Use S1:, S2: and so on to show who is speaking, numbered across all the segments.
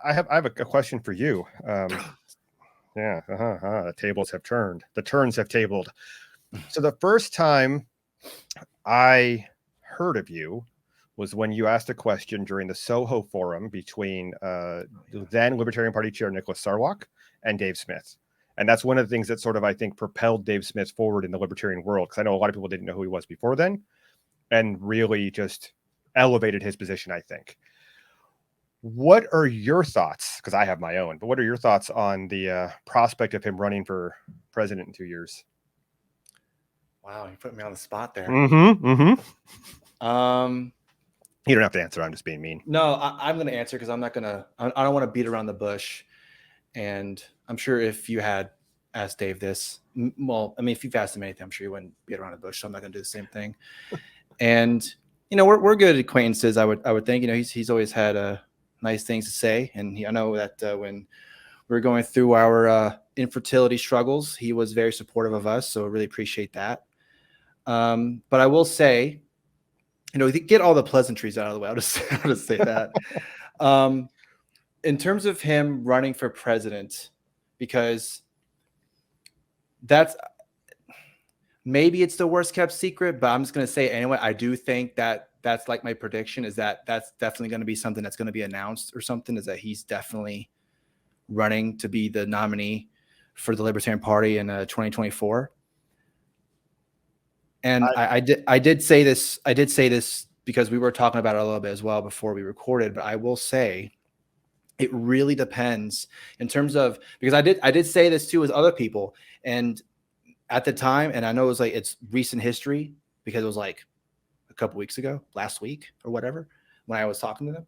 S1: I have a question for you. Yeah, the tables have turned. The turns have tabled. So the first time I heard of you was when you asked a question during the Soho Forum between the then Libertarian Party chair Nicholas Sarwark and Dave Smith. And that's one of the things that sort of, I think, propelled Dave Smith forward in the libertarian world, because I know a lot of people didn't know who he was before then, and really just elevated his position, I think. What are your thoughts? Because I have my own, but what are your thoughts on the prospect of him running for president in 2 years?
S2: Wow, you put me on the spot there.
S1: Mm-hmm.
S2: Mm-hmm.
S1: You don't have to answer. I'm just being mean.
S2: No, I'm going to answer because I don't want to beat around the bush. And I'm sure if you had asked Dave this, well, I mean, if you've asked him anything, I'm sure you wouldn't beat around the bush. So I'm not going to do the same thing. And, we're good acquaintances. I would think, he's always had nice things to say. And I know that when we were going through our infertility struggles, he was very supportive of us. So I really appreciate that. But I will say, get all the pleasantries out of the way. I'll just say that. In terms of him running for president, because maybe it's the worst kept secret, but I'm just going to say it anyway. I do think that that's like my prediction is that that's definitely going to be something that's going to be announced or something, is that he's definitely running to be the nominee for the Libertarian Party in 2024. And I did say this because we were talking about it a little bit as well before we recorded, but I will say it really depends in terms of, because I did say this too with other people, and at the time, and I know it was like it's recent history because it was like a couple weeks ago, last week or whatever, when I was talking to them,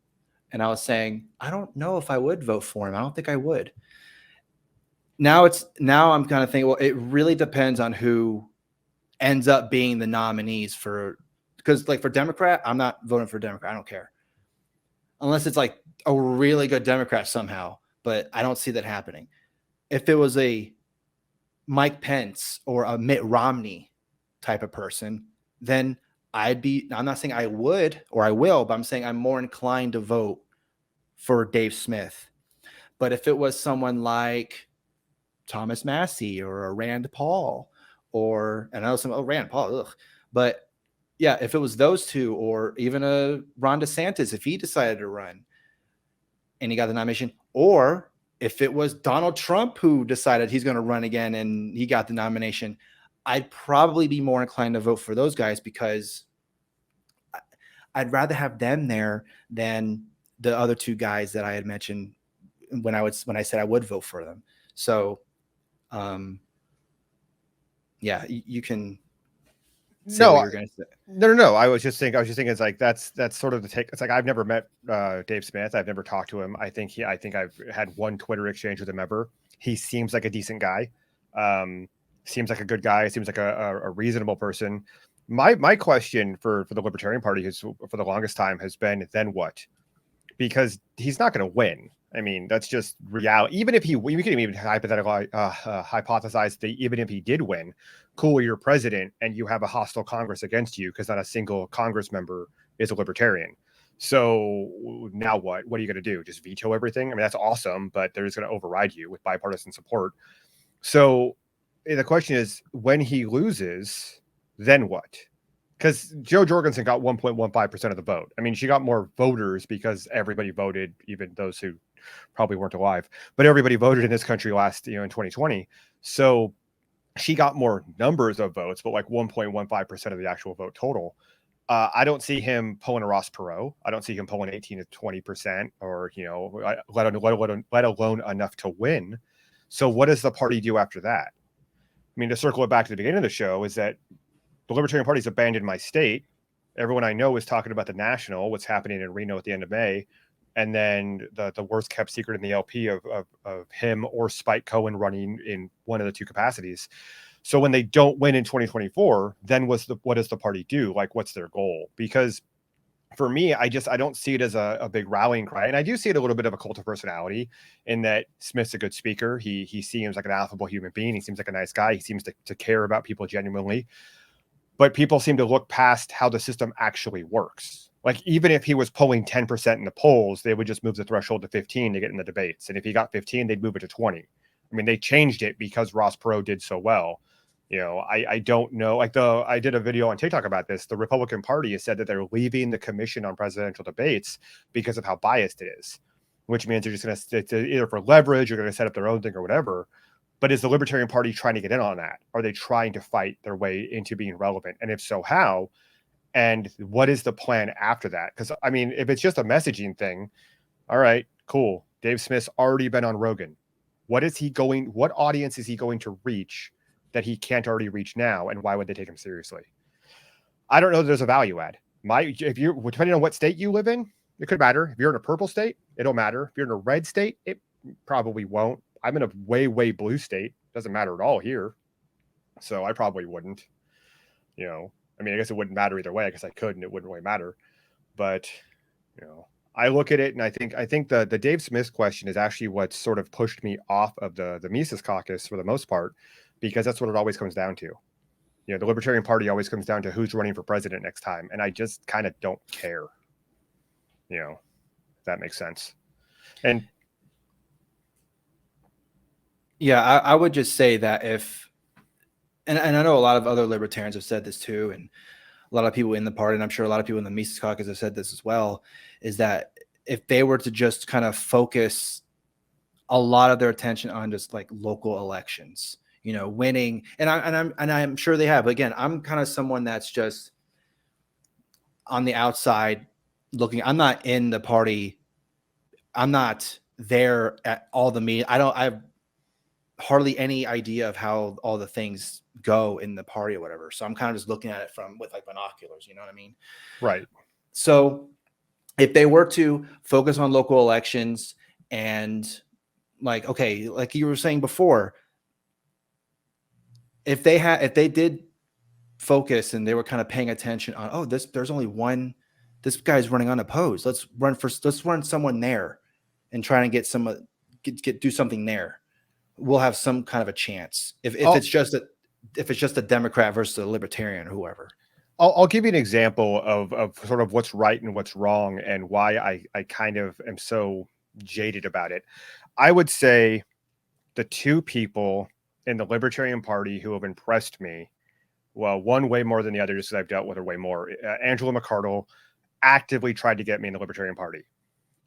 S2: and I was saying, I don't know if I would vote for him. I don't think I would. Now I'm kind of thinking, well, it really depends on who ends up being the nominees because like for Democrat, I'm not voting for Democrat. I don't care. Unless it's like a really good Democrat somehow, but I don't see that happening. If it was a Mike Pence or a Mitt Romney type of person, then I'm not saying I would or I will, but I'm saying I'm more inclined to vote for Dave Smith. But if it was someone like Thomas Massey or a Rand Paul, and I know Rand Paul, but yeah, if it was those two, or even a Ron DeSantis, if he decided to run and he got the nomination, or if it was Donald Trump who decided he's going to run again and he got the nomination, I'd probably be more inclined to vote for those guys because I'd rather have them there than the other two guys that I had mentioned when I said I would vote for them. So, yeah, you can say what you're going to say.
S1: No. I was just thinking it's like that's sort of the take. It's like I've never met Dave Smith. I've never talked to him. I think I've had one Twitter exchange with him ever. He seems like a decent guy. Seems like a good guy. Seems like a reasonable person. My question for the Libertarian Party is, for the longest time, has been, then what? Because he's not going to win. I mean, that's just reality. Even if we can even hypothesize that even if he did win, cool, you're president and you have a hostile Congress against you because not a single Congress member is a libertarian. So now what? What are you going to do? Just veto everything? I mean, that's awesome, but they're just going to override you with bipartisan support. So the question is, when he loses, then what? Because Jo Jorgensen got 1.15% of the vote. I mean, she got more voters because everybody voted, even those who probably weren't alive, but everybody voted in this country in 2020. So she got more numbers of votes, but like 1.15% of the actual vote total. I don't see him pulling a Ross Perot. I don't see him pulling 18 to 20%, or let alone enough to win. So what does the party do after that? I mean, to circle it back to the beginning of the show, is that the Libertarian Party's abandoned my state. Everyone I know is talking about the national, what's happening in Reno at the end of May, and then the worst kept secret in the LP of him or Spike Cohen running in one of the two capacities. So when they don't win in 2024, then what does the party do? Like, what's their goal? Because for me, I don't see it as a big rallying cry. And I do see it a little bit of a cult of personality, in that Smith's a good speaker. He seems like an affable human being. He seems like a nice guy. He seems to care about people genuinely. but people seem to look past how the system actually works. Like, even if he was polling 10% in the polls, they would just move the threshold to 15 to get in the debates. And if he got 15, they'd move it to 20. I mean, they changed it because Ross Perot did so well. You know, I don't know. Like, I did a video on TikTok about this. The Republican Party has said that they're leaving the commission on presidential debates because of how biased it is, which means they're just going to either for leverage or going to set up their own thing or whatever. But is the Libertarian Party trying to get in on that? Are they trying to fight their way into being relevant? And if so, how? And what is the plan after that? Because, I mean, if it's just a messaging thing, all right, cool. Dave Smith's already been on Rogan. What audience is he going to reach that he can't already reach now? And why would they take him seriously? I don't know that there's a value add. Depending on what state you live in, it could matter. If you're in a purple state, it'll matter. If you're in a red state, it probably won't. I'm in a way, way blue state. Doesn't matter at all here. So I probably wouldn't. You know, I mean, I guess it wouldn't matter either way. I guess I could, and it wouldn't really matter. But, you know, I look at it and I think the Dave Smith question is actually what sort of pushed me off of the Mises Caucus for the most part, because that's what it always comes down to. You know, the Libertarian Party always comes down to who's running for president next time. And I just kind of don't care. You know, if that makes sense. And
S2: yeah, I would just say that and I know a lot of other libertarians have said this too, and a lot of people in the party, and I'm sure a lot of people in the Mises Caucus have said this as well, is that if they were to just kind of focus a lot of their attention on just like local elections, you know, winning, and I'm sure they have. Again, I'm kind of someone that's just on the outside looking. I'm not in the party. I'm not there at all the meetings. I have hardly any idea of how all the things go in the party or whatever. So I'm kind of just looking at it with like binoculars, you know what I mean?
S1: right.
S2: So if they were to focus on local elections and like, okay, like you were saying before, if they did focus and they were kind of paying attention on, oh, there's only one, this guy's running unopposed. Let's run someone there and try and do something there. We'll have some kind of a chance if it's just a Democrat versus a Libertarian or whoever.
S1: I'll give you an example of sort of what's right and what's wrong and why I kind of am so jaded about it. I would say the two people in the Libertarian Party who have impressed me, well, one way more than the other, just because I've dealt with her way more. Angela McArdle actively tried to get me in the Libertarian Party.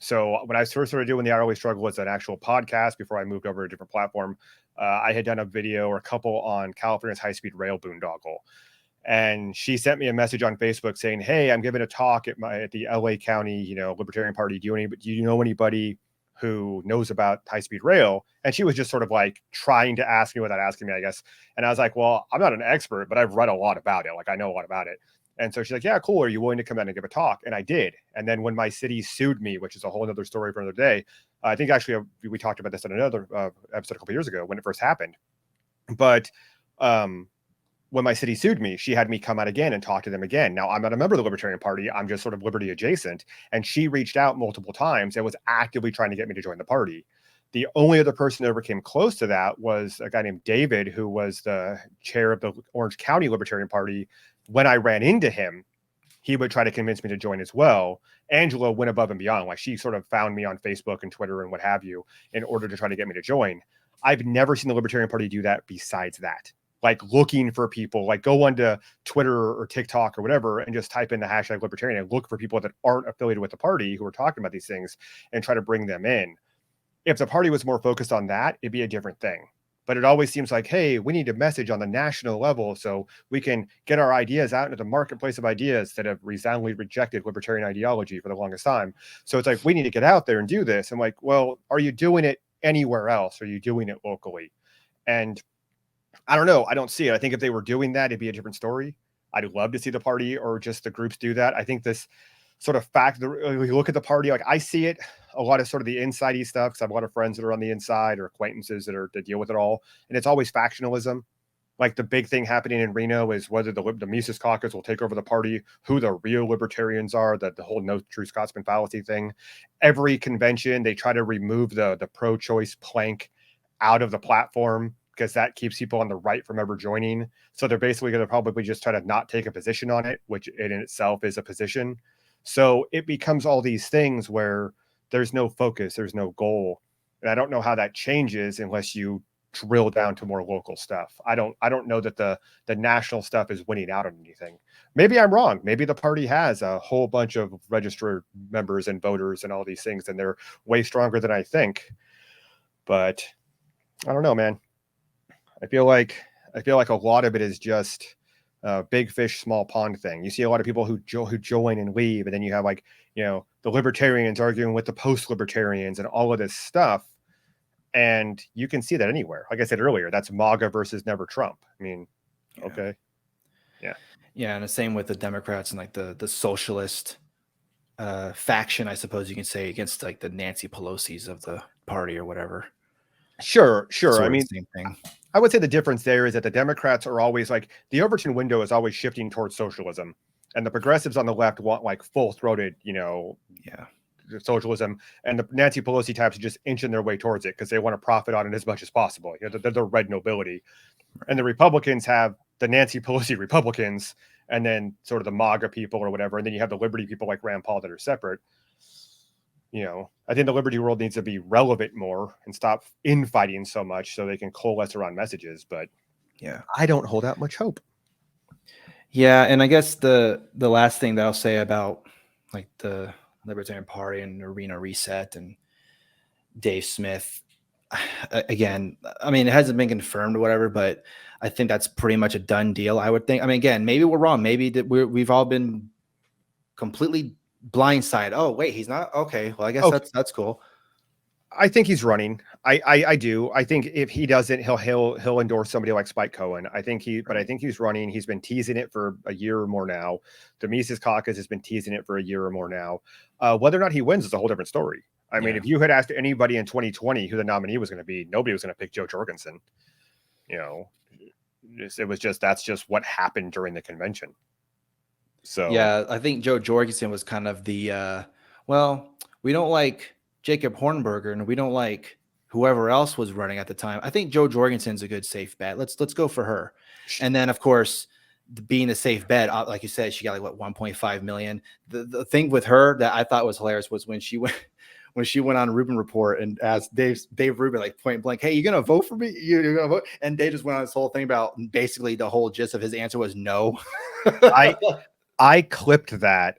S1: So when I first started doing the I Always Struggle as an actual podcast before I moved over to a different platform, I had done a video or a couple on California's high-speed rail boondoggle. And she sent me a message on Facebook saying, hey, I'm giving a talk at the LA County, you know, Libertarian Party. Do you know anybody who knows about high-speed rail? And she was just sort of like trying to ask me without asking me, I guess. And I was like, well, I'm not an expert, but I've read a lot about it. Like, I know a lot about it. And so she's like, yeah, cool. Are you willing to come in and give a talk? And I did. And then when my city sued me, which is a whole other story for another day, I think actually we talked about this in another episode a couple years ago when it first happened. But when my city sued me, she had me come out again and talk to them again. Now, I'm not a member of the Libertarian Party. I'm just sort of liberty adjacent. And she reached out multiple times and was actively trying to get me to join the party. The only other person that ever came close to that was a guy named David, who was the chair of the Orange County Libertarian Party. When I ran into him, he would try to convince me to join as well. Angela went above and beyond. Like, she sort of found me on Facebook and Twitter and what have you in order to try to get me to join. I've never seen the Libertarian Party do that besides that. Like, looking for people, like go onto Twitter or TikTok or whatever and just type in the hashtag Libertarian and look for people that aren't affiliated with the party who are talking about these things and try to bring them in. If the party was more focused on that, it'd be a different thing. But it always seems like, hey, we need a message on the national level so we can get our ideas out into the marketplace of ideas that have resoundingly rejected libertarian ideology for the longest time. So it's like, we need to get out there and do this. I'm like, well, are you doing it anywhere else? Are you doing it locally? And I don't know. I don't see it. I think if they were doing that, it'd be a different story. I'd love to see the party or just the groups do that. I think this sort of fact that you look at the party, like I see it, a lot of sort of the inside-y stuff, because I have a lot of friends that are on the inside or acquaintances that deal with it all. And it's always factionalism. Like, the big thing happening in Reno is whether the Mises Caucus will take over the party, who the real libertarians are, the whole no true Scotsman fallacy thing. Every convention, they try to remove the pro-choice plank out of the platform, because that keeps people on the right from ever joining. So they're basically going to probably just try to not take a position on it, which in itself is a position. So it becomes all these things where there's no focus, there's no goal. And I don't know how that changes unless you drill down to more local stuff. I don't know that the national stuff is winning out on anything. Maybe I'm wrong. Maybe the party has a whole bunch of registered members and voters and all these things, and they're way stronger than I think. But I don't know, man. I feel like a lot of it is just a big fish, small pond thing. You see a lot of people who join and leave, and then you have like, the libertarians arguing with the post-libertarians and all of this stuff. And you can see that anywhere. Like I said earlier, that's MAGA versus never Trump. I mean, okay. Yeah.
S2: Yeah. And the same with the Democrats and like the socialist faction, I suppose you can say, against like the Nancy Pelosi's of the party or whatever.
S1: Sure. I mean,
S2: same thing.
S1: I would say the difference there is that the Democrats are always like, the Overton window is always shifting towards socialism, and the progressives on the left want like full-throated, socialism, and the Nancy Pelosi types are just inching their way towards it because they want to profit on it as much as possible. They're the red nobility. Right. And the Republicans have the Nancy Pelosi Republicans, and then sort of the MAGA people or whatever, and then you have the Liberty people like Rand Paul that are separate. I think the Liberty world needs to be relevant more and stop infighting so much so they can coalesce around messages. But
S2: yeah,
S1: I don't hold out much hope.
S2: Yeah, and I guess the last thing that I'll say about like the Libertarian Party and Arena Reset and Dave Smith, again, I mean, it hasn't been confirmed or whatever, but I think that's pretty much a done deal. I would think. I mean, again, maybe we're wrong. Maybe that we've all been completely blindsided. Oh, wait, he's not. Okay, well, I guess that's cool.
S1: I think he's running. I do. I think if he doesn't, he'll endorse somebody like Spike Cohen. I think he's running. He's been teasing it for a year or more now. The Mises Caucus has been teasing it for a year or more now. Whether or not he wins is a whole different story. I mean, if you had asked anybody in 2020 who the nominee was going to be, nobody was going to pick Joe Jorgensen. It was just, that's just what happened during the convention. So
S2: yeah, I think Joe Jorgensen was kind of the we don't like Jacob Hornberger and we don't like whoever else was running at the time. I think Jo Jorgensen's a good safe bet. Let's go for her. And then of course, being a safe bet, like you said, she got like what 1.5 million. The thing with her that I thought was hilarious was when she went on Rubin Report and asked Dave Rubin like point blank, "Hey, you gonna vote for me? You're gonna vote?" And Dave just went on this whole thing about basically the whole gist of his answer was no.
S1: I clipped that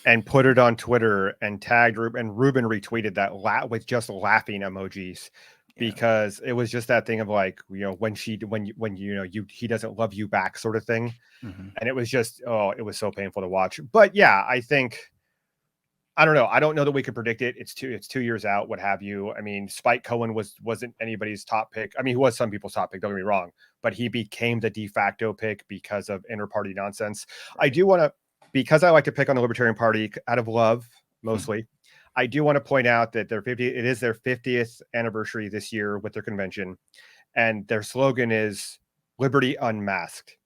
S1: and put it on Twitter and tagged Rubin, and Rubin retweeted that with just laughing emojis, because it was just that thing of like, when he doesn't love you back sort of thing. Mm-hmm. And it was just, it was so painful to watch. But yeah, I don't know. I don't know that we could predict it. It's 2 years out, what have you. I mean, Spike Cohen wasn't anybody's top pick. I mean, he was some people's top pick, don't get me wrong, but he became the de facto pick because of inter-party nonsense. I do want to, because I like to pick on the Libertarian Party out of love, mostly, I do want to point out that it is their 50th anniversary this year with their convention, and their slogan is Liberty Unmasked.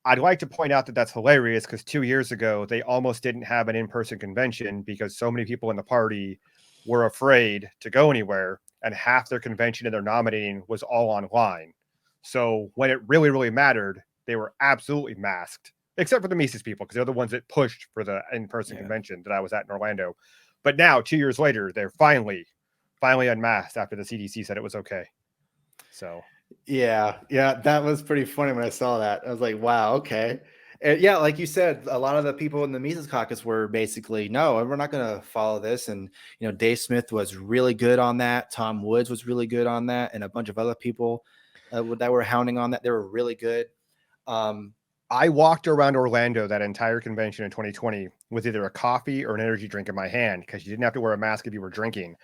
S1: I'd like to point out that that's hilarious because 2 years ago, they almost didn't have an in-person convention because so many people in the party were afraid to go anywhere, and half their convention and their nominating was all online. So when it really, really mattered, they were absolutely masked, except for the Mises people, because they're the ones that pushed for the in-person convention that I was at in Orlando. But now, 2 years later, they're finally unmasked after the CDC said it was okay. So...
S2: Yeah, that was pretty funny when I saw that. I was like, wow, okay. And yeah, like you said, a lot of the people in the Mises Caucus were basically, no, we're not going to follow this. And, Dave Smith was really good on that. Tom Woods was really good on that. And a bunch of other people that were hounding on that. They were really good.
S1: I walked around Orlando that entire convention in 2020 with either a coffee or an energy drink in my hand because you didn't have to wear a mask if you were drinking.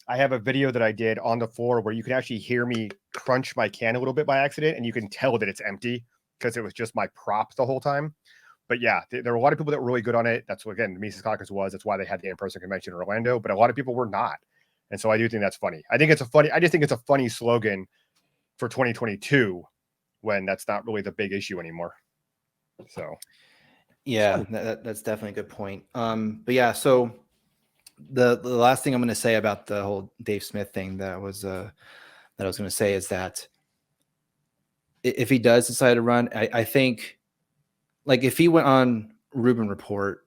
S1: I have a video that I did on the floor where you can actually hear me crunch my can a little bit by accident, and you can tell that it's empty because it was just my prop the whole time. But yeah, there were a lot of people that were really good on it. That's what, again, the Mises Caucus was. That's why they had the in-person convention in Orlando, but a lot of people were not. And so I do think that's funny. I just think it's a funny slogan for 2022 when that's not really the big issue anymore. So
S2: yeah, that's definitely a good point. But yeah, so the last thing I'm going to say about the whole Dave Smith thing that I was going to say is that if he does decide to run, I think, like, if he went on Rubin Report,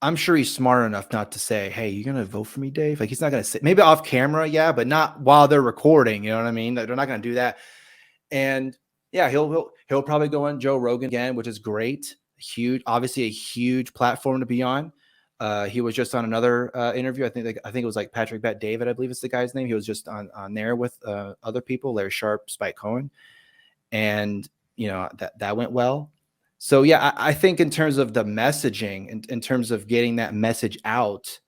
S2: I'm sure he's smart enough not to say, "Hey, you gonna vote for me, Dave?" Like, he's not gonna say, maybe off camera, yeah, but not while they're recording. You know what I mean? They're not gonna do that. And yeah, he'll probably go on Joe Rogan again, which is great. Huge, obviously a huge platform to be on. He was just on another interview. I think it was like Patrick Bet David, I believe it's the guy's name. He was just on there with other people, Larry Sharp, Spike Cohen, and that went well. So yeah, I think in terms of the messaging, in terms of getting that message out,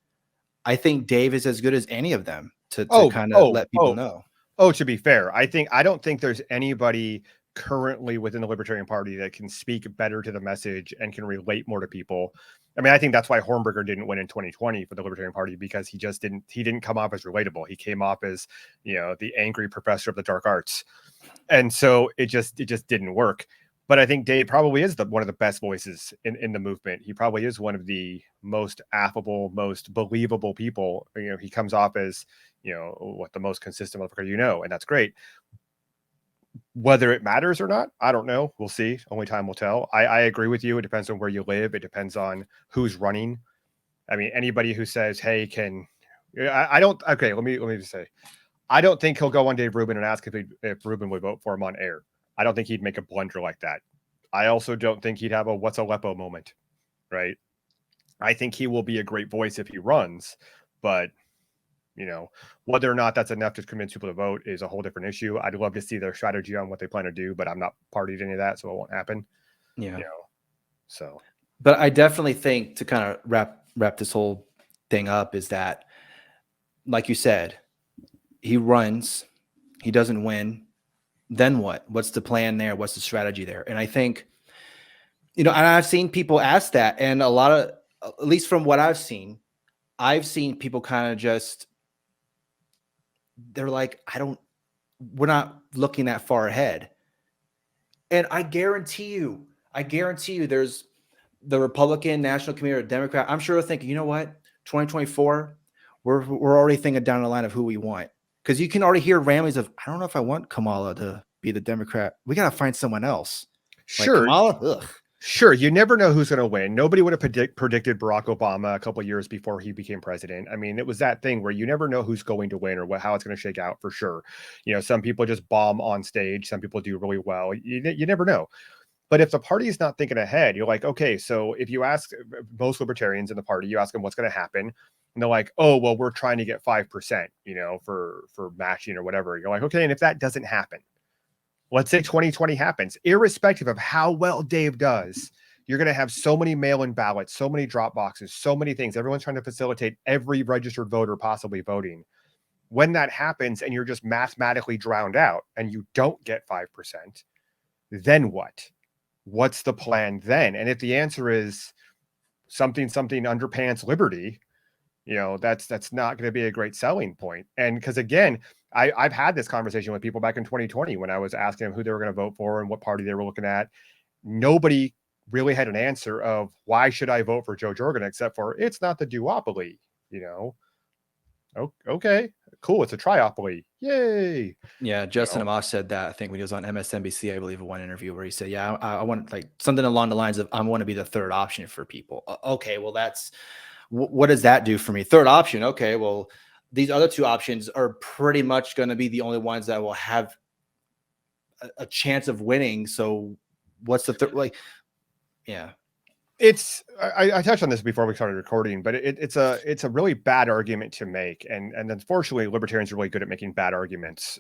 S2: I think Dave is as good as any of them to kind of let people know.
S1: Oh, to be fair, I don't think there's anybody currently within the Libertarian Party that can speak better to the message and can relate more to people. I mean, I think that's why Hornberger didn't win in 2020 for the Libertarian Party, because he didn't come off as relatable. He came off as, the angry professor of the dark arts. And so it just didn't work. But I think Dave probably is one of the best voices in the movement. He probably is one of the most affable, most believable people. He comes off as, the most consistent motherfucker, and that's great. Whether it matters or not, I don't know. We'll see. Only time will tell. I agree with you. It depends on where you live. It depends on who's running. I mean, anybody who says, "Hey, I don't." Okay, let me just say, I don't think he'll go on Dave Rubin and ask if Rubin would vote for him on air. I don't think he'd make a blunder like that. I also don't think he'd have a "what's Aleppo" moment, right? I think he will be a great voice if he runs, but whether or not that's enough to convince people to vote is a whole different issue. I'd love to see their strategy on what they plan to do, but I'm not party to any of that, so it won't happen.
S2: Yeah.
S1: So.
S2: But I definitely think, to kind of wrap this whole thing up, is that, like you said, he runs, he doesn't win. Then what? What's the plan there? What's the strategy there? And I think, and I've seen people ask that, and a lot of, at least from what I've seen people kind of just, they're like, we're not looking that far ahead. And I guarantee you there's the Republican National Committee or Democrat. I'm sure they're thinking, you know what, 2024, we're already thinking down the line of who we want. Because you can already hear ramblings of, I don't know if I want Kamala to be the Democrat. We got to find someone else.
S1: Sure.
S2: Like Kamala? Ugh.
S1: Sure. You never know who's going to win. Nobody would have predicted Barack Obama a couple of years before he became president. I mean, it was that thing where you never know who's going to win or how it's going to shake out, for sure. Some people just bomb on stage. Some people do really well. You never know. But if the party is not thinking ahead, you're like, okay, so if you ask most libertarians in the party, you ask them what's going to happen, and they're like, oh, well, we're trying to get 5%, for matching or whatever. You're like, okay, and if that doesn't happen, let's say 2020 happens, irrespective of how well Dave does, you're going to have so many mail-in ballots, so many drop boxes, so many things. Everyone's trying to facilitate every registered voter possibly voting. When that happens and you're just mathematically drowned out and you don't get 5%, then what? What's the plan then? And if the answer is something underpants liberty, that's not going to be a great selling point. And because, again, I've had this conversation with people back in 2020 when I was asking them who they were going to vote for and what party they were looking at. Nobody really had an answer of why should I vote for Joe Jordan, except for it's not the duopoly, Okay, cool. It's a triopoly. Yay.
S2: Yeah. Justin Amash said that, I think, when he was on MSNBC, I believe, in one interview where he said, yeah, I want, like, something along the lines of, I want to be the third option for people. Okay, well, what does that do for me? Third option. Okay, well, these other two options are pretty much going to be the only ones that will have a chance of winning. So what's the third? Like, yeah.
S1: I touched on this before we started recording, but it's a really bad argument to make. And unfortunately, libertarians are really good at making bad arguments,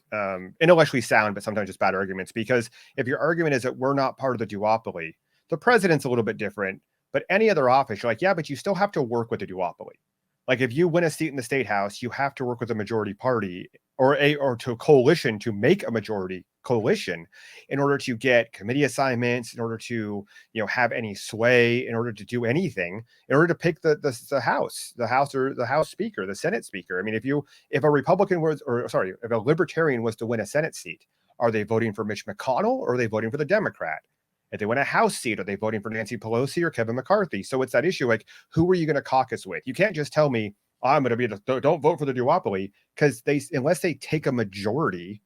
S1: intellectually sound, but sometimes just bad arguments. Because if your argument is that we're not part of the duopoly, the president's a little bit different, but any other office, you're like, yeah, but you still have to work with the duopoly. Like, if you win a seat in the state house, you have to work with a majority party or to a coalition to make a majority coalition in order to get committee assignments, in order to, have any sway, in order to do anything, in order to pick the house or the House Speaker, the Senate Speaker. I mean, if a Republican if a Libertarian was to win a Senate seat, are they voting for Mitch McConnell or are they voting for the Democrat? If they win a House seat, are they voting for Nancy Pelosi or Kevin McCarthy? So it's that issue, like, who are you going to caucus with? You can't just tell me, I'm going to be don't vote for the duopoly, because unless they take a majority,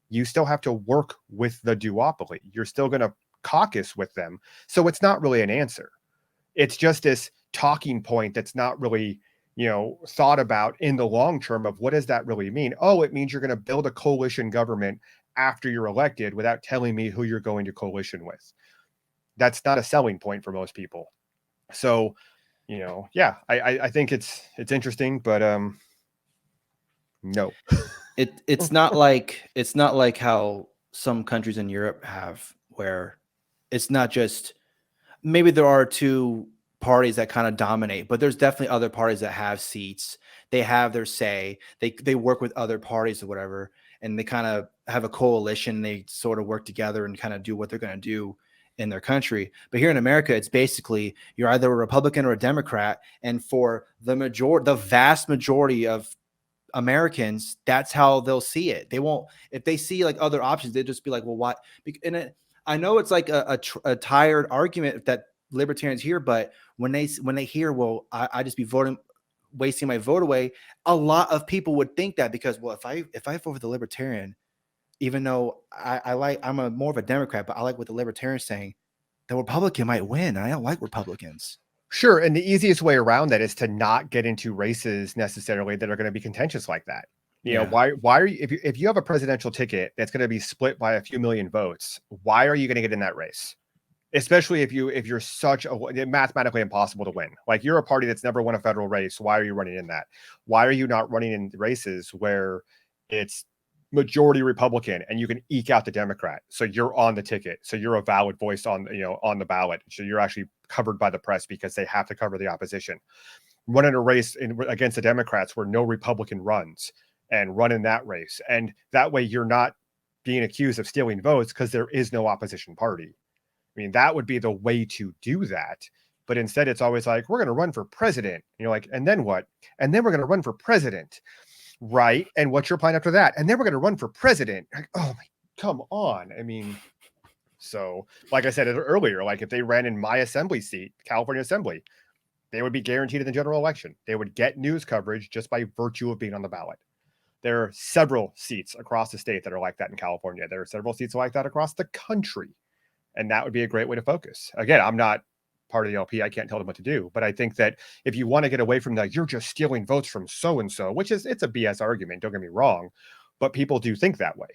S1: you still have to work with the duopoly. You're still going to caucus with them. So it's not really an answer. It's just this talking point that's not really, thought about in the long term of what does that really mean? Oh, it means you're going to build a coalition government after you're elected without telling me who you're going to coalition with. That's not a selling point for most people. So, I think it's interesting, but no.
S2: It's not like how some countries in Europe have, where it's not just, maybe there are two parties that kind of dominate, but there's definitely other parties that have seats. They have their say. They work with other parties or whatever, and they kind of have a coalition. They sort of work together and kind of do what they're going to do in their country. But here in America, it's basically you're either a Republican or a Democrat, and for the vast majority of Americans, that's how they'll see it. They won't, if they see like other options, they'll just be like, well, what? And I know it's like a tired argument that libertarians hear, but when they hear, well, I just be wasting my vote away, a lot of people would think that, because, well, if I vote for the libertarian, even though I'm more of a Democrat, but I like what the libertarian's saying, the Republican might win. And I don't like Republicans.
S1: Sure. And the easiest way around that is to not get into races necessarily that are going to be contentious like that. Why are you, if you have a presidential ticket that's going to be split by a few million votes, why are you going to get in that race? Especially if you're mathematically impossible to win. Like, you're a party that's never won a federal race. Why are you running in that? Why are you not running in races where it's majority Republican and you can eke out the Democrat? So you're on the ticket. So you're a valid voice on the ballot. So you're actually covered by the press because they have to cover the opposition. Run in a race against the Democrats where no Republican runs, and run in that race. And that way you're not being accused of stealing votes because there is no opposition party. I mean, that would be the way to do that. But instead, it's always like, we're going to run for president. And you're like, and then what? And then we're going to run for president. Right. And what's your plan after that? And then we're going to run for president. Like, oh, come on. I mean, so like I said earlier, like if they ran in my assembly seat, California Assembly, they would be guaranteed in the general election. They would get news coverage just by virtue of being on the ballot. There are several seats across the state that are like that in California. There are several seats like that across the country. And that would be a great way to focus. Again, I'm not part of the LP. I can't tell them what to do. But I think that if you want to get away from that, you're just stealing votes from so-and-so, which is, it's a BS argument. Don't get me wrong. But people do think that way.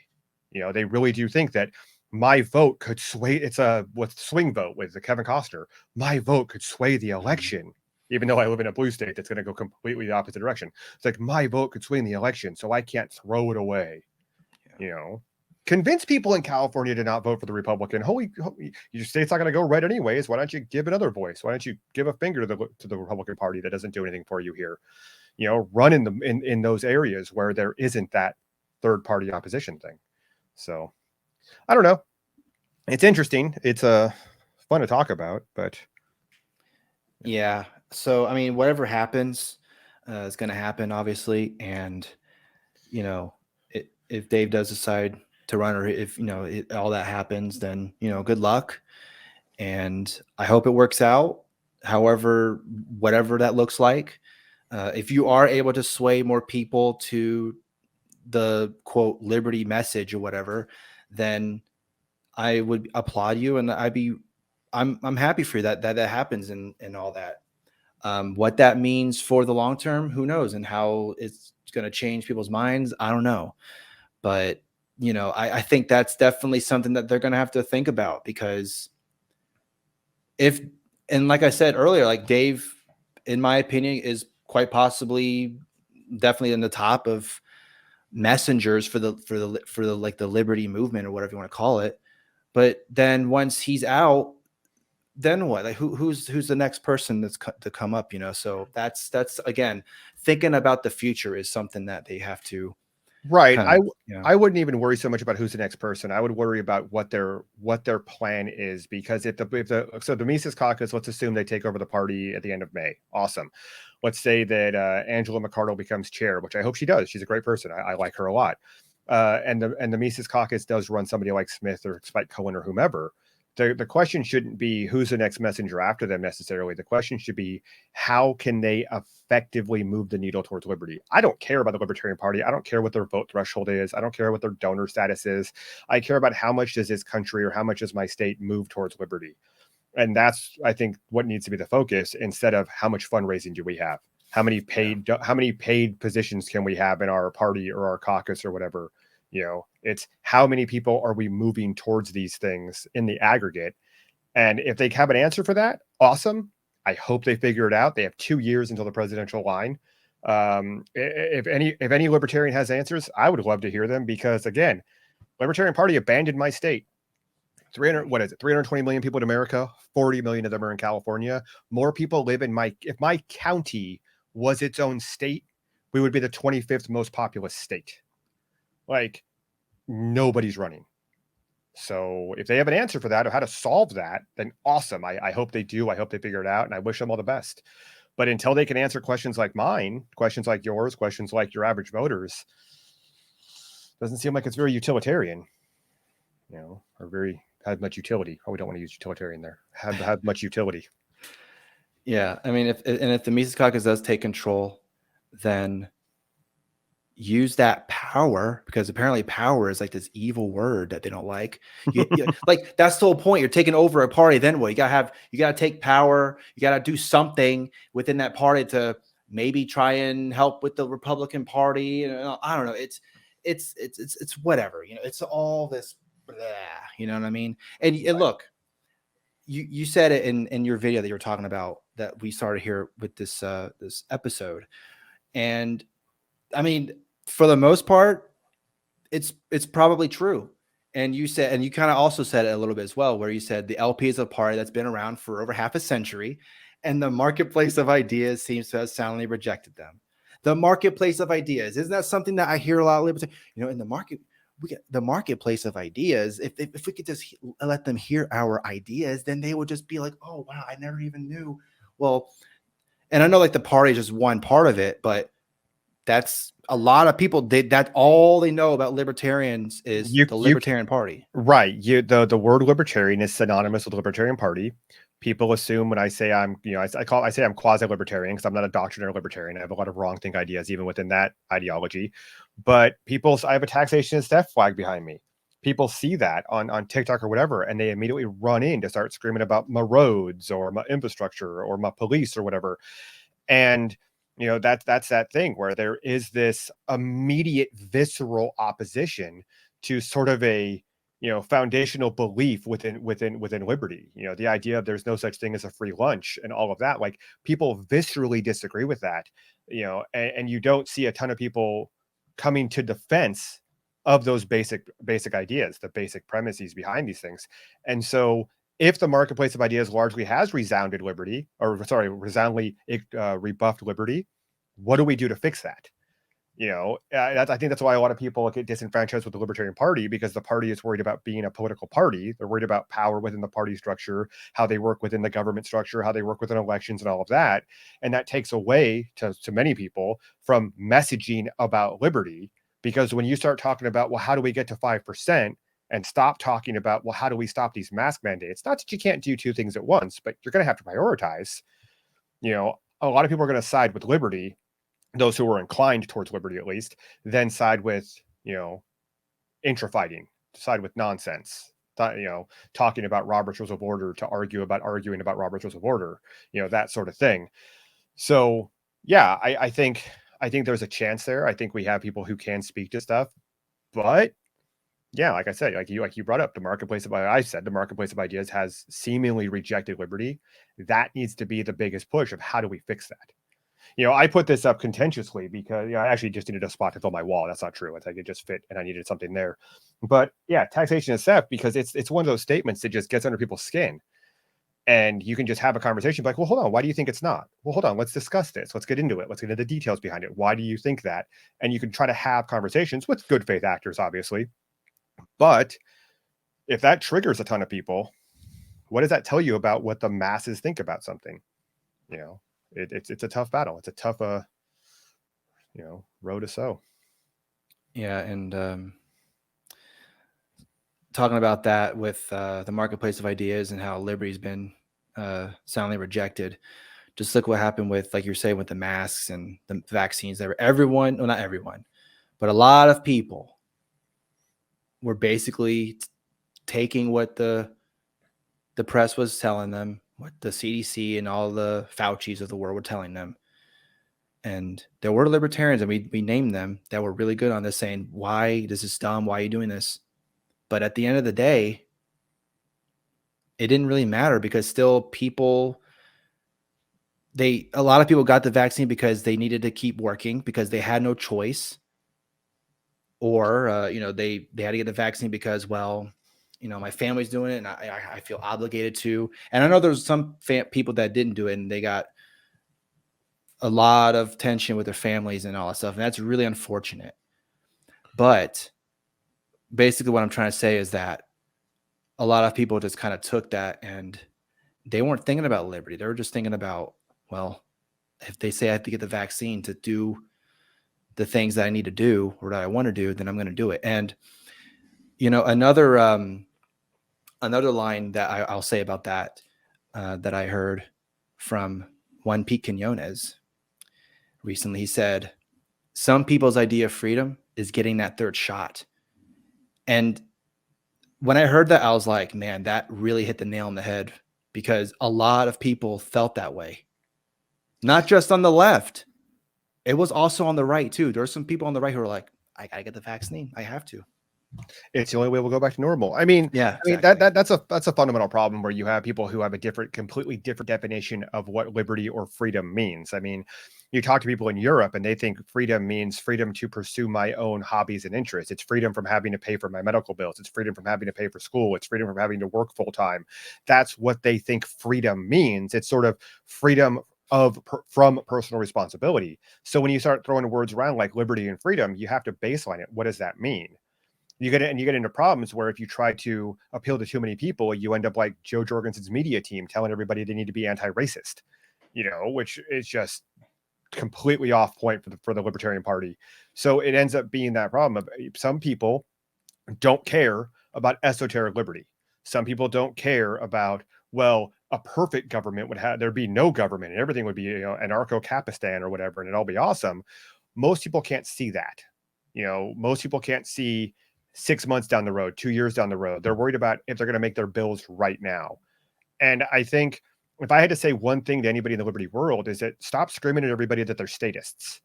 S1: They really do think that my vote could sway. It's a swing vote with the Kevin Costner. My vote could sway the election, even though I live in a blue state that's going to go completely the opposite direction. It's like, my vote could swing the election, so I can't throw it away. Convince people in California to not vote for the Republican. Holy, your state's not going to go red anyways. Why don't you give another voice? Why don't you give a finger to the Republican Party that doesn't do anything for you here? Run in those areas where there isn't that third party opposition thing. So I don't know. It's interesting. It's fun to talk about, but
S2: yeah. So I mean, whatever happens is going to happen, obviously, and if Dave does decide to run, or if all that happens, then good luck, and I hope it works out. However, whatever that looks like, if you are able to sway more people to the quote liberty message or whatever, then I would applaud you, and I'm happy for you that happens and all that. What that means for the long term, who knows, and how it's going to change people's minds, I don't know. But I think that's definitely something that they're going to have to think about, because and like I said earlier, like Dave, in my opinion, is quite possibly definitely in the top of messengers for the like the liberty movement, or whatever you want to call it. But then once he's out, then what? Like who's the next person that's to come up? So that's again, thinking about the future is something that they have to.
S1: Right. I wouldn't even worry so much about who's the next person. I would worry about what their plan is, because so the Mises Caucus, let's assume they take over the party at the end of May. Awesome. Let's say that Angela McArdle becomes chair, which I hope she does. She's a great person. I like her a lot. And the Mises Caucus does run somebody like Smith or Spike Cohen or whomever. the question shouldn't be who's the next messenger after them necessarily. The question should be how can they effectively move the needle towards liberty. I don't care about the Libertarian Party. I don't care what their vote threshold is. I don't care what their donor status is. I care about how much does this country or how much does my state move towards liberty. And that's, I think, what needs to be the focus, instead of how much fundraising do we have, how many paid positions can we have in our party or our caucus or whatever. It's how many people are we moving towards these things in the aggregate. And if they have an answer for that, awesome. I hope they figure it out. They have 2 years until the presidential line. If any libertarian has answers, I would love to hear them, because again, Libertarian Party abandoned my state. 320 million people in America, 40 million of them are in California. More people live in if my county was its own state, we would be the 25th most populous state. Like, nobody's running. So if they have an answer for that, or how to solve that, then awesome. I hope they do. I hope they figure it out, and I wish them all the best. But until they can answer questions like mine, questions like yours, questions like your average voters, doesn't seem like it's very utilitarian, or very had much utility. Oh, we don't want to use utilitarian there. Had much utility.
S2: Yeah, I mean, if the Mises Caucus does take control, then use that power, because apparently power is like this evil word that they don't like. Like, that's the whole point. You're taking over a party. Then what? You gotta take power. You gotta do something within that party to maybe try and help with the Republican Party. I don't know. It's whatever. It's all this. Blah, you know what I mean? And look, you said it in your video that you were talking about, that we started here with this this episode, and I mean, for the most part, it's probably true. And you said, and you kind of also said it a little bit as well, where you said the LP is a party that's been around for over half a century, and the marketplace of ideas seems to have soundly rejected them. The marketplace of ideas, isn't that something that I hear a lot of libertarians? In the market, we get the marketplace of ideas. If we could just let them hear our ideas, then they would just be like, oh wow, I never even knew. Well, and I know like the party is just one part of it, but that's a lot of people that all they know about libertarians is the Libertarian Party.
S1: Right. The word libertarian is synonymous with the Libertarian Party. People assume when I say I'm, I say I'm quasi-libertarian, because I'm not a doctrinaire libertarian. I have a lot of wrong think ideas even within that ideology. But I have a taxationist theft flag behind me. People see that on TikTok or whatever, and they immediately run in to start screaming about my roads or my infrastructure or my police or whatever. And that's that thing where there is this immediate visceral opposition to sort of a foundational belief within liberty. The idea of there's no such thing as a free lunch and all of that. Like, people viscerally disagree with that. And you don't see a ton of people coming to defense of those basic ideas, the basic premises behind these things. And so if the marketplace of ideas largely has resoundingly rebuffed liberty, what do we do to fix that? I think that's why a lot of people get disenfranchised with the Libertarian Party, because the party is worried about being a political party. They're worried about power within the party structure, how they work within the government structure, how they work within elections and all of that. And that takes away to many people from messaging about liberty, because when you start talking about, well, how do we get to 5%? And stop talking about, well, how do we stop these mask mandates? Not that you can't do two things at once, but you're going to have to prioritize. A lot of people are going to side with liberty, those who are inclined towards liberty at least, then side with, intra-fighting, side with nonsense, talking about Robert's Rules of Order to arguing about Robert's Rules of Order, that sort of thing. So yeah, I think there's a chance there. I think we have people who can speak to stuff, but yeah, like I said, like you brought up, the marketplace of ideas has seemingly rejected liberty. That needs to be the biggest push of how do we fix that? I put this up contentiously because I actually just needed a spot to fill my wall. That's not true. It's like it just fit and I needed something there. But yeah, taxation is theft, because it's one of those statements that just gets under people's skin. And you can just have a conversation like, well, hold on, why do you think it's not? Well, hold on, let's discuss this. Let's get into it. Let's get into the details behind it. Why do you think that? And you can try to have conversations with good faith actors, obviously. But if that triggers a ton of people, what does that tell you about what the masses think about something? It's a tough battle. It's a tough row to sow.
S2: Yeah, and talking about that with the marketplace of ideas and how liberty's been soundly rejected. Just look what happened with, like you're saying, with the masks and the vaccines. Everyone, well, not everyone, but a lot of people were basically taking what the press was telling them, what the CDC and all the Faucis of the world were telling them. And there were libertarians, and we named them, that were really good on this, saying, why, this is dumb, why are you doing this? But at the end of the day, it didn't really matter, because still people, a lot of people got the vaccine because they needed to keep working, because they had no choice. Or, they had to get the vaccine because, well, my family's doing it and I feel obligated to. And I know there's some people that didn't do it and they got a lot of tension with their families and all that stuff. And that's really unfortunate. But basically what I'm trying to say is that a lot of people just kind of took that and they weren't thinking about liberty. They were just thinking about, well, if they say I have to get the vaccine to do the things that I need to do or that I want to do, then I'm going to do it. And, another line that I'll say about that, that I heard from one Pete Quinones recently, he said, some people's idea of freedom is getting that third shot. And when I heard that, I was like, man, that really hit the nail on the head, because a lot of people felt that way. Not just on the left. It was also on the right too. There are some people on the right who are like, I gotta get the vaccine. I have to.
S1: It's the only way we'll go back to normal. I mean,
S2: exactly.
S1: That's a fundamental problem, where you have people who have a completely different definition of what liberty or freedom means. I mean, you talk to people in Europe and they think freedom means freedom to pursue my own hobbies and interests. It's freedom from having to pay for my medical bills. It's freedom from having to pay for school. It's freedom from having to work full time. That's what they think freedom means. It's sort of freedom from personal responsibility. So when you start throwing words around like liberty and freedom, you have to baseline it. What does that mean? You get into problems where if you try to appeal to too many people, you end up like Joe Jorgensen's media team telling everybody they need to be anti-racist, which is just completely off point for the Libertarian Party. So it ends up being that problem of some people don't care about esoteric liberty. Some people don't care about, well, a perfect government would have, there'd be no government and everything would be, anarcho-Capistan or whatever, and it'd all be awesome. Most people can't see that. Most people can't see 6 months down the road, 2 years down the road. They're worried about if they're going to make their bills right now. And I think if I had to say one thing to anybody in the liberty world, is that stop screaming at everybody that they're statists.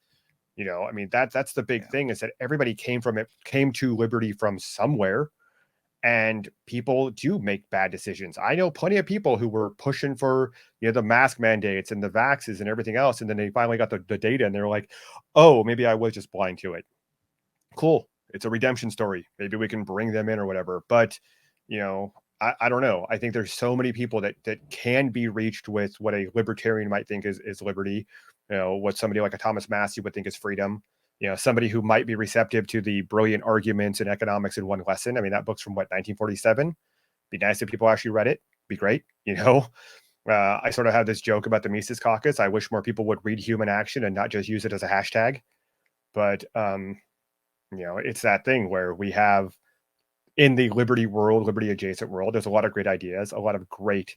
S1: That's the big thing, is that everybody came to liberty from somewhere, and people do make bad decisions. I know plenty of people who were pushing for, the mask mandates and the vaxes and everything else. And then they finally got the data and they're like, oh, maybe I was just blind to it. Cool. It's a redemption story. Maybe we can bring them in or whatever. But, I don't know. I think there's so many people that can be reached with what a libertarian might think is liberty, what somebody like a Thomas Massey would think is freedom, somebody who might be receptive to the brilliant arguments in economics in one lesson. I mean, that book's from 1947. Be nice if people actually read it. Be great. I sort of have this joke about the Mises Caucus. I wish more people would read Human Action and not just use it as a hashtag. But, it's that thing where we have, in the liberty world, liberty adjacent world, there's a lot of great ideas, a lot of great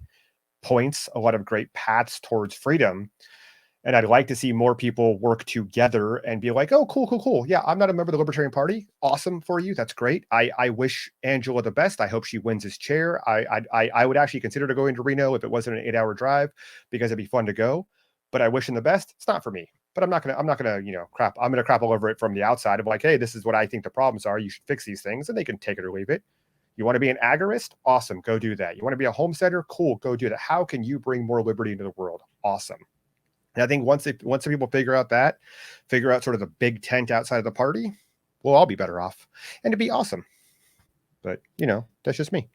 S1: points, a lot of great paths towards freedom. And I'd like to see more people work together and be like, oh, cool. Yeah, I'm not a member of the Libertarian Party. Awesome for you. That's great. I wish Angela the best. I hope she wins this chair. I would actually consider to going to Reno if it wasn't an 8-hour drive, because it'd be fun to go. But I wish him the best. It's not for me. But I'm not gonna crap. I'm gonna crap all over it from the outside of like, hey, this is what I think the problems are. You should fix these things, and they can take it or leave it. You want to be an agorist? Awesome, go do that. You want to be a homesteader? Cool, go do that. How can you bring more liberty into the world? Awesome. And I think once the people figure out sort of the big tent outside of the party, we'll all be better off, and it'd be awesome. But that's just me.